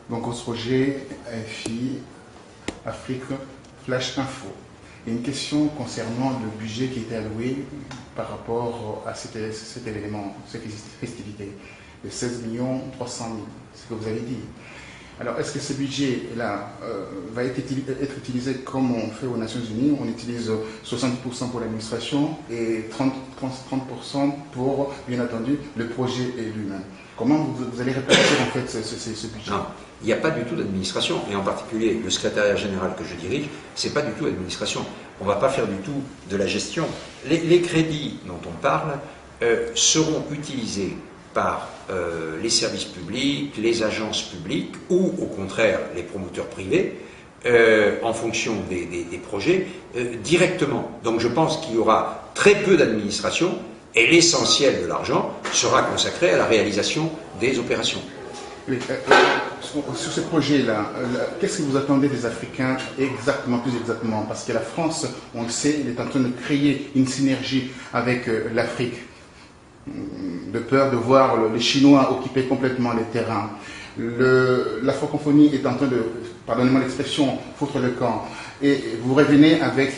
Donc, Grosse Roger, AFI, Afrique, Flash Info. Il y a une question concernant le budget qui était alloué par rapport à cet événement, cette festivité, de 16 300 000, ce que vous avez dit. Alors, est-ce que ce budget-là va être utilisé comme on fait aux Nations Unies? On utilise 70% pour l'administration et 30% pour, bien entendu, le projet lui-même. Comment vous allez répartir en fait ce budget? Non, il n'y a pas du tout d'administration, et en particulier le secrétariat général que je dirige, c'est pas du tout l'administration. On ne va pas faire du tout de la gestion. Les crédits dont on parle seront utilisés par les services publics, les agences publiques ou au contraire les promoteurs privés en fonction des projets directement. Donc je pense qu'il y aura très peu d'administration et l'essentiel de l'argent sera consacré à la réalisation des opérations. Oui, sur ce projet-là, qu'est-ce que vous attendez des Africains plus exactement? Parce que la France, on le sait, elle est en train de créer une synergie avec l'Afrique, de peur de voir les Chinois occuper complètement les terrains. La francophonie est en train de, pardonnez-moi l'expression, foutre le camp. Et vous revenez avec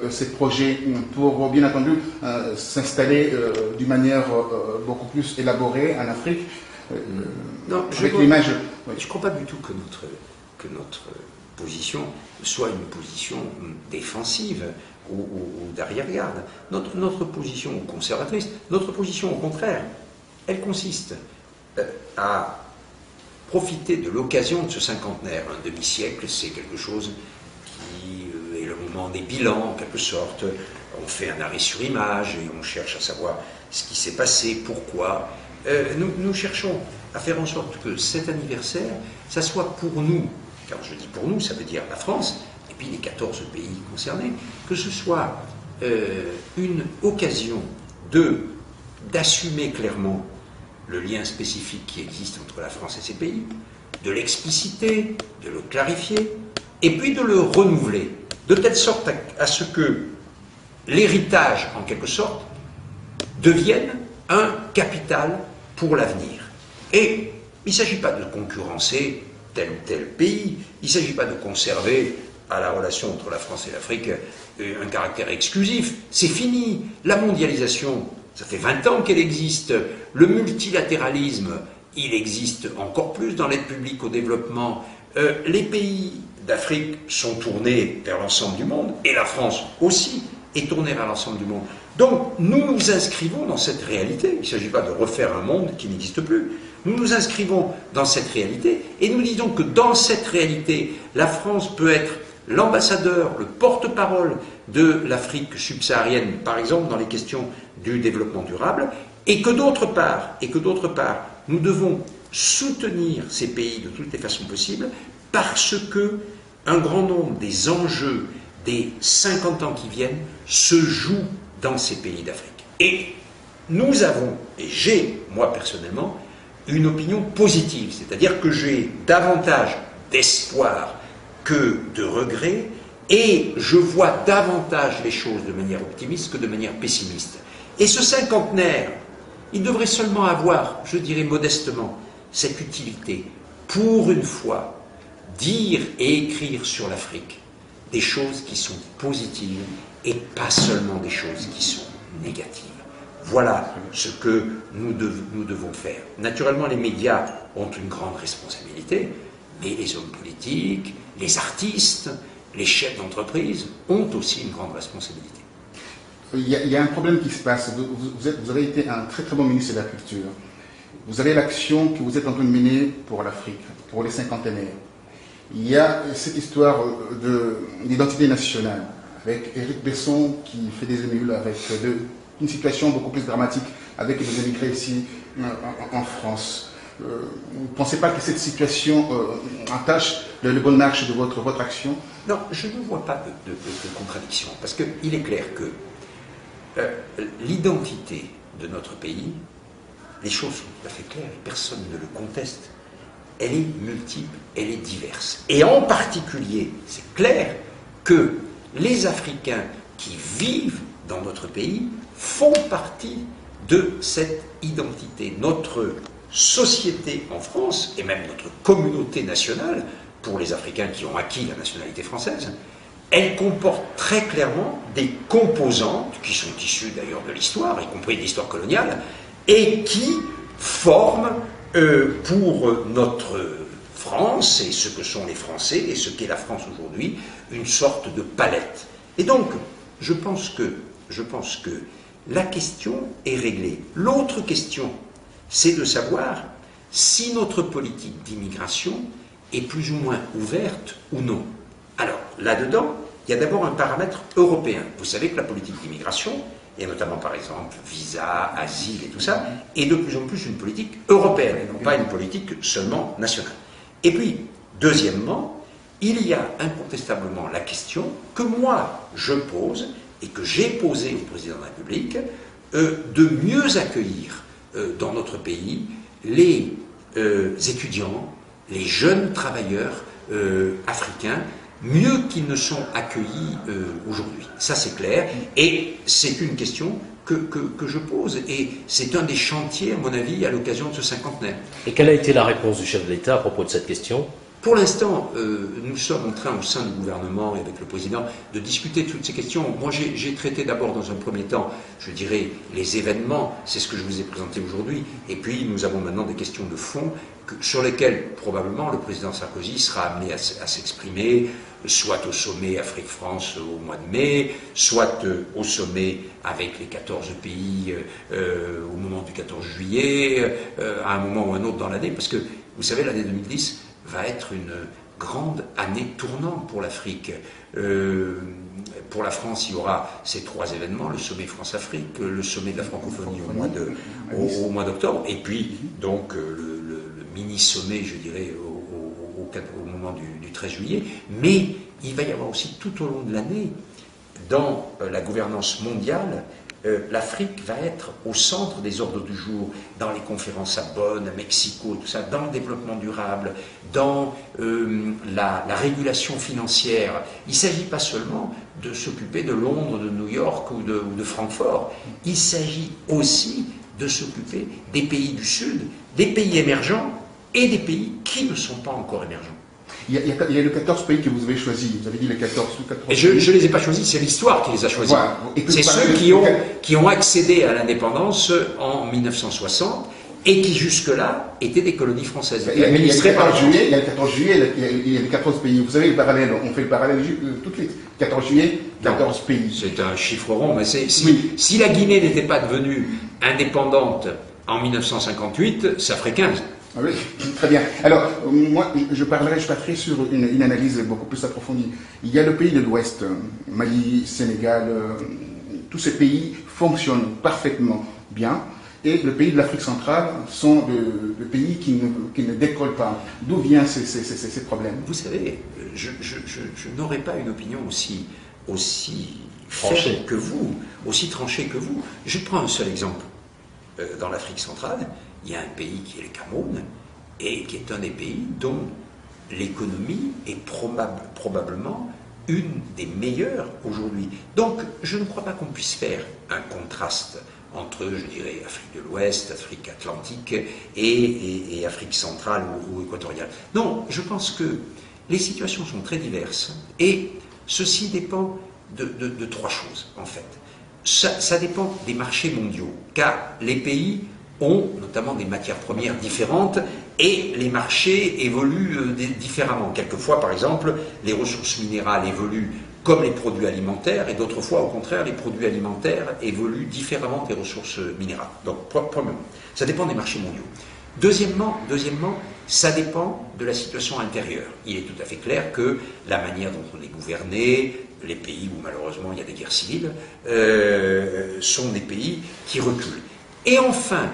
ces projets pour, bien entendu, s'installer d'une manière beaucoup plus élaborée en Afrique. Non, je ne crois pas du tout que notre position soit une position défensive ou d'arrière-garde. Notre position conservatrice, notre position au contraire, elle consiste à profiter de l'occasion de ce cinquantenaire. Un demi-siècle, c'est quelque chose qui est le moment des bilans, en quelque sorte. On fait un arrêt sur image et on cherche à savoir ce qui s'est passé, pourquoi. Nous cherchons à faire en sorte que cet anniversaire, ça soit pour nous, quand je dis pour nous, ça veut dire la France, et puis les 14 pays concernés, que ce soit une occasion d'assumer clairement le lien spécifique qui existe entre la France et ces pays, de l'expliciter, de le clarifier, et puis de le renouveler, de telle sorte à ce que l'héritage, en quelque sorte, devienne un capital pour l'avenir. Et il ne s'agit pas de concurrencer tel ou tel pays, il ne s'agit pas de conserver à la relation entre la France et l'Afrique un caractère exclusif. C'est fini. La mondialisation, ça fait 20 ans qu'elle existe. Le multilatéralisme, il existe encore plus dans l'aide publique au développement. Les pays d'Afrique sont tournés vers l'ensemble du monde, et la France aussi est tournée vers l'ensemble du monde. Donc, nous nous inscrivons dans cette réalité. Il ne s'agit pas de refaire un monde qui n'existe plus. Nous nous inscrivons dans cette réalité et nous disons que dans cette réalité, la France peut être l'ambassadeur, le porte-parole de l'Afrique subsaharienne, par exemple, dans les questions du développement durable, et que d'autre part, nous devons soutenir ces pays de toutes les façons possibles parce que un grand nombre des enjeux des 50 ans qui viennent se jouent dans ces pays d'Afrique. Et nous avons, et j'ai, moi personnellement, une opinion positive, c'est-à-dire que j'ai davantage d'espoir que de regrets, et je vois davantage les choses de manière optimiste que de manière pessimiste. Et ce cinquantenaire, il devrait seulement avoir, je dirais modestement, cette utilité, pour une fois, dire et écrire sur l'Afrique des choses qui sont positives et pas seulement des choses qui sont négatives. Voilà ce que nous devons faire. Naturellement, les médias ont une grande responsabilité, mais les hommes politiques, les artistes, les chefs d'entreprise ont aussi une grande responsabilité. Il y a un problème qui se passe. Vous avez été un très très bon ministre de la Culture. Vous avez l'action que vous êtes en train de mener pour l'Afrique, pour les cinquantenaires. Il y a cette histoire d'identité nationale, avec Éric Besson qui fait des émules avec une situation beaucoup plus dramatique avec les émigrés ici en France. Vous ne pensez pas que cette situation entache le bonne marche de votre action? Non, je ne vois pas de contradiction, parce qu'il est clair que l'identité de notre pays, les choses sont tout à fait claires, et personne ne le conteste. Elle est multiple, elle est diverse. Et en particulier, c'est clair que les Africains qui vivent dans notre pays font partie de cette identité. Notre société en France, et même notre communauté nationale, pour les Africains qui ont acquis la nationalité française, elle comporte très clairement des composantes qui sont issues d'ailleurs de l'histoire, y compris de l'histoire coloniale, et qui forment pour notre France et ce que sont les Français et ce qu'est la France aujourd'hui, une sorte de palette. Et donc, je pense que la question est réglée. L'autre question, c'est de savoir si notre politique d'immigration est plus ou moins ouverte ou non. Alors, là-dedans, il y a d'abord un paramètre européen. Vous savez que la politique d'immigration, et notamment par exemple visa, asile et tout ça, est de plus en plus une politique européenne, et non pas une politique seulement nationale. Et puis, deuxièmement, il y a incontestablement la question que moi je pose, et que j'ai posée au président de la République, de mieux accueillir dans notre pays les étudiants, les jeunes travailleurs africains, mieux qu'ils ne sont accueillis aujourd'hui. Ça c'est clair, et c'est une question que je pose, et c'est un des chantiers, à mon avis, à l'occasion de ce cinquantenaire. Et quelle a été la réponse du chef de l'État à propos de cette question ? Pour l'instant, nous sommes en train, au sein du gouvernement et avec le président, de discuter de toutes ces questions. Moi, j'ai traité d'abord, dans un premier temps, je dirais, les événements, c'est ce que je vous ai présenté aujourd'hui, et puis nous avons maintenant des questions de fond sur lesquelles, probablement, le président Sarkozy sera amené à s'exprimer, soit au sommet Afrique-France au mois de mai, soit au sommet avec les 14 pays au moment du 14 juillet, à un moment ou un autre dans l'année, parce que, vous savez, l'année 2010 va être une grande année tournante pour l'Afrique. Pour la France, il y aura ces trois événements, le sommet France-Afrique, le sommet de la francophonie au mois d'octobre, et puis donc le mini-sommet, je dirais, au moment du 13 juillet. Mais il va y avoir aussi tout au long de l'année, dans la gouvernance mondiale, l'Afrique va être au centre des ordres du jour, dans les conférences à Bonn, à Mexico, tout ça, dans le développement durable, dans la régulation financière. Il ne s'agit pas seulement de s'occuper de Londres, de New York ou de Francfort. Il s'agit aussi de s'occuper des pays du Sud, des pays émergents et des pays qui ne sont pas encore émergents. Il y a les 14 pays que vous avez choisis. Vous avez dit les 14 Et je ne les ai pas choisis, c'est l'histoire qui les a choisis. Voilà. C'est ceux qui ont accédé à l'indépendance en 1960 et qui jusque-là étaient des colonies françaises. Il y a le 14 juillet, il y a les 14 pays. Vous savez, le parallèle, on fait le parallèle tout de suite. 14 juillet, 14 pays. C'est un chiffre rond, mais si la Guinée n'était pas devenue indépendante en 1958, ça ferait 15. Ah oui, très bien. Alors, moi, je parlerai sur une analyse beaucoup plus approfondie. Il y a le pays de l'Ouest, Mali, Sénégal, tous ces pays fonctionnent parfaitement bien. Et le pays de l'Afrique centrale sont de pays qui ne décollent pas. D'où viennent ces problèmes? Vous savez, je n'aurais pas une opinion aussi tranchée que vous, aussi tranchée que vous. Je prends un seul exemple. Dans l'Afrique centrale, il y a un pays qui est le Cameroun, et qui est un des pays dont l'économie est probablement une des meilleures aujourd'hui. Donc, je ne crois pas qu'on puisse faire un contraste entre, je dirais, Afrique de l'Ouest, Afrique atlantique et Afrique centrale ou équatoriale. Non, je pense que les situations sont très diverses, et ceci dépend de trois choses, en fait. Ça dépend des marchés mondiaux, car les pays ont notamment des matières premières différentes et les marchés évoluent différemment. Quelquefois, par exemple, les ressources minérales évoluent comme les produits alimentaires, et d'autres fois, au contraire, les produits alimentaires évoluent différemment des ressources minérales. Donc, premièrement, ça dépend des marchés mondiaux. Deuxièmement, ça dépend de la situation intérieure. Il est tout à fait clair que la manière dont on est gouverné, les pays où malheureusement il y a des guerres civiles, sont des pays qui reculent. Et enfin,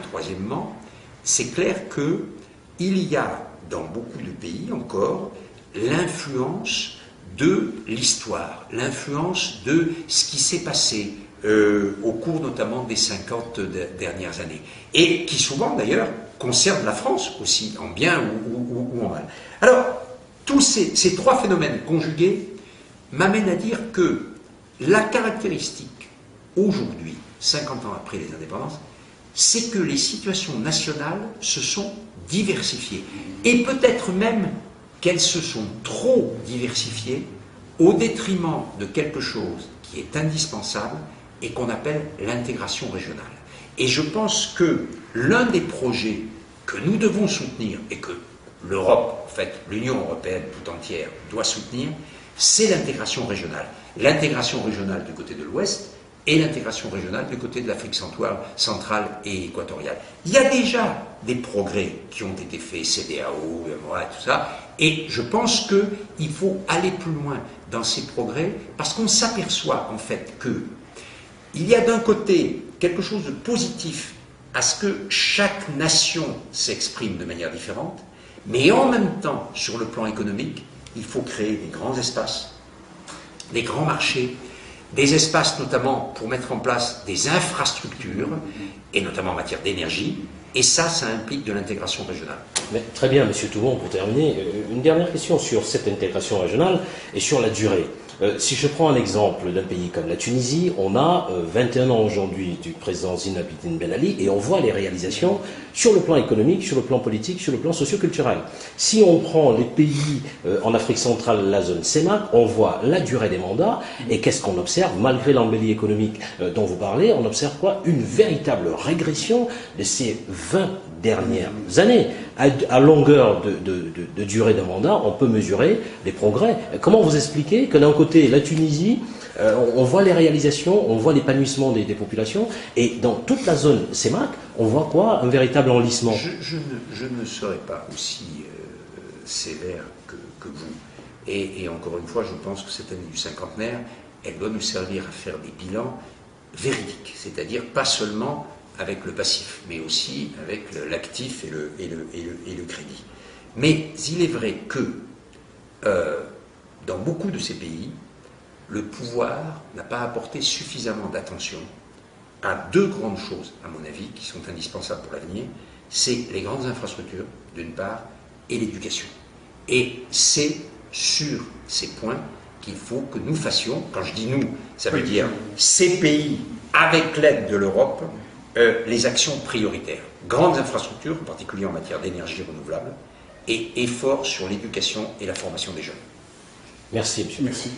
troisièmement, c'est clair qu'il y a dans beaucoup de pays encore l'influence de l'histoire, l'influence de ce qui s'est passé au cours notamment des 50 dernières années, et qui souvent d'ailleurs concerne la France aussi, en bien ou en mal. Alors, tous ces trois phénomènes conjugués m'amènent à dire que la caractéristique aujourd'hui, 50 ans après les indépendances, c'est que les situations nationales se sont diversifiées. Et peut-être même qu'elles se sont trop diversifiées au détriment de quelque chose qui est indispensable et qu'on appelle l'intégration régionale. Et je pense que l'un des projets que nous devons soutenir et que l'Europe, en fait, l'Union européenne tout entière doit soutenir, c'est l'intégration régionale. L'intégration régionale du côté de l'Ouest et l'intégration régionale du côté de l'Afrique centrale et équatoriale. Il y a déjà des progrès qui ont été faits, CEDEAO, UEMOA, tout ça, et je pense qu'il faut aller plus loin dans ces progrès parce qu'on s'aperçoit en fait qu'il y a d'un côté quelque chose de positif à ce que chaque nation s'exprime de manière différente, mais en même temps, sur le plan économique, il faut créer des grands espaces, des grands marchés, des espaces notamment pour mettre en place des infrastructures, et notamment en matière d'énergie, et ça implique de l'intégration régionale. Mais, très bien, Monsieur Toubon, pour terminer, une dernière question sur cette intégration régionale et sur la durée. Si je prends un exemple d'un pays comme la Tunisie, on a 21 ans aujourd'hui du président Zine Abidine Ben Ali et on voit les réalisations sur le plan économique, sur le plan politique, sur le plan socio-culturel. Si on prend les pays en Afrique centrale, la zone CEMAC, on voit la durée des mandats et qu'est-ce qu'on observe? Malgré l'embellie économique dont vous parlez, on observe quoi? Une véritable régression de ces 20 dernières années. À longueur de durée d'un mandat, on peut mesurer les progrès. Comment vous expliquez que d'un côté, la Tunisie, on voit les réalisations, on voit l'épanouissement des populations, et dans toute la zone CEMAC, on voit quoi? Un véritable enlissement. Je ne serai pas aussi sévère que vous. Et encore une fois, je pense que cette année du cinquantenaire, elle doit nous servir à faire des bilans véridiques, c'est-à-dire pas seulement avec le passif, mais aussi avec l'actif et le crédit. Mais il est vrai que dans beaucoup de ces pays, le pouvoir n'a pas apporté suffisamment d'attention à deux grandes choses, à mon avis, qui sont indispensables pour l'avenir. C'est les grandes infrastructures, d'une part, et l'éducation. Et c'est sur ces points qu'il faut que nous fassions, quand je dis nous, ça veut dire ces pays, avec l'aide de l'Europe, les actions prioritaires. Grandes infrastructures, en particulier en matière d'énergie renouvelable, et efforts sur l'éducation et la formation des jeunes. Merci, monsieur. Merci.